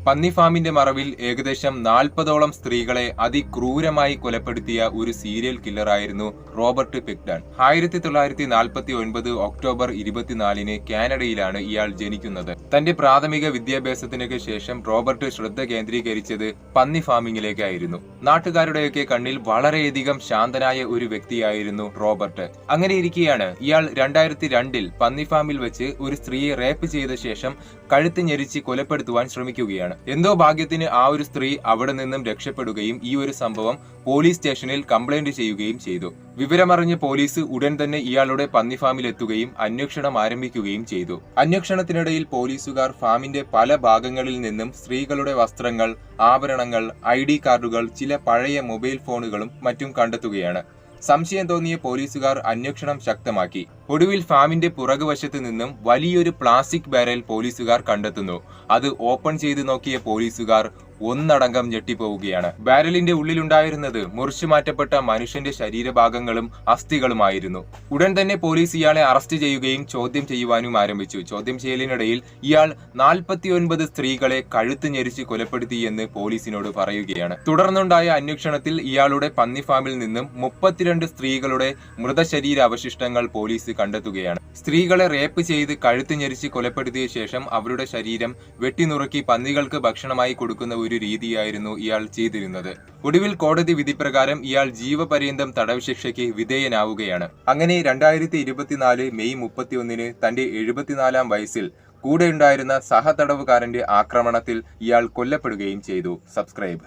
പന്നി ഫാമിന്റെ മറവിൽ ഏകദേശം 40ഓളം സ്ത്രീകളെ അതിക്രൂരമായി കൊലപ്പെടുത്തിയ ഒരു സീരിയൽ കില്ലറായിരുന്നു റോബർട്ട് പിഗ്ഡൺ. 1949 ഒക്ടോബർ 24 കാനഡയിലാണ് ഇയാൾ ജനിക്കുന്നത്. തന്റെ പ്രാഥമിക വിദ്യാഭ്യാസത്തിനൊക്കെ ശേഷം റോബർട്ട് ശ്രദ്ധ കേന്ദ്രീകരിച്ചത് പന്നി ഫാമിംഗിലേക്കായിരുന്നു. നാട്ടുകാരുടെയൊക്കെ കണ്ണിൽ വളരെയധികം ശാന്തനായ ഒരു വ്യക്തിയായിരുന്നു റോബർട്ട്. അങ്ങനെയിരിക്കെയാണ് ഇയാൾ 2002 പന്നി ഫാമിൽ വെച്ച് ഒരു സ്ത്രീയെ റേപ്പ് ചെയ്ത ശേഷം കഴുത്ത് ഞെരിച്ച് കൊലപ്പെടുത്തുവാൻ ശ്രമിക്കുകയാണ്. എന്തോ ഭാഗ്യത്തിന് ആ ഒരു സ്ത്രീ അവിടെ നിന്നും രക്ഷപ്പെടുകയും ഈ ഒരു സംഭവം പോലീസ് സ്റ്റേഷനിൽ കംപ്ലൈന്റ് ചെയ്യുകയും ചെയ്തു. വിവരമറിഞ്ഞ് പോലീസ് ഉടൻ തന്നെ ഇയാളുടെ പന്നി ഫാമിൽ എത്തുകയും അന്വേഷണം ആരംഭിക്കുകയും ചെയ്തു. അന്വേഷണത്തിനിടയിൽ പോലീസുകാർ ഫാമിന്റെ പല ഭാഗങ്ങളിൽ നിന്നും സ്ത്രീകളുടെ വസ്ത്രങ്ങൾ, ആഭരണങ്ങൾ, ID കാർഡുകൾ, ചില പഴയ മൊബൈൽ ഫോണുകളും മറ്റും കണ്ടെത്തുകയാണ്. സംശയം തോന്നിയ പോലീസുകാർ അന്വേഷണം ശക്തമാക്കി. ഒടുവിൽ ഫാമിന്റെ പുറകുവശത്ത് നിന്നും വലിയൊരു പ്ലാസ്റ്റിക് ബാരൽ പോലീസുകാർ കണ്ടെത്തുന്നു. അത് ഓപ്പൺ ചെയ്ത് നോക്കിയ പോലീസുകാർ ഒന്നടങ്കം ഞെട്ടിപ്പോവുകയാണ്. ബാരലിന്റെ ഉള്ളിലുണ്ടായിരുന്നത് മുറിച്ചു മാറ്റപ്പെട്ട മനുഷ്യന്റെ ശരീരഭാഗങ്ങളും അസ്ഥികളുമായിരുന്നു. ഉടൻ തന്നെ പോലീസ് ഇയാളെ അറസ്റ്റ് ചെയ്യുകയും ചോദ്യം ചെയ്യുവാനും ആരംഭിച്ചു. ചോദ്യം ചെയ്യലിനിടയിൽ ഇയാൾ 49 സ്ത്രീകളെ കഴുത്ത് ഞെരിച്ച് കൊലപ്പെടുത്തിയെന്ന് പോലീസിനോട് പറയുകയാണ്. തുടർന്നുണ്ടായ അന്വേഷണത്തിൽ ഇയാളുടെ പന്നി ഫാമിൽ നിന്നും 32 സ്ത്രീകളുടെ മൃതശരീര അവശിഷ്ടങ്ങൾ പോലീസ് കണ്ടെത്തുകയാണ്. സ്ത്രീകളെ റേപ്പ് ചെയ്ത് കഴുത്ത് ഞെരിച്ച് കൊലപ്പെടുത്തിയ ശേഷം അവരുടെ ശരീരം വെട്ടിനുറുക്കി പന്നികൾക്ക് ഭക്ഷണമായി കൊടുക്കുന്ന ഒരു രീതിയായിരുന്നു ഇയാൾ ചെയ്തിരുന്നത്. ഒടുവിൽ കോടതി വിധിപ്രകാരം ഇയാൾ ജീവപര്യന്തം തടവ് ശിക്ഷയ്ക്ക് വിധേയനാവുകയാണ്. അങ്ങനെ 2024 മെയ് 31 തന്റെ 74-ാം വയസ്സിൽ കൂടെയുണ്ടായിരുന്ന സഹതടവുകാരന്റെ ആക്രമണത്തിൽ ഇയാൾ കൊല്ലപ്പെടുകയും ചെയ്തു. സബ്സ്ക്രൈബ്.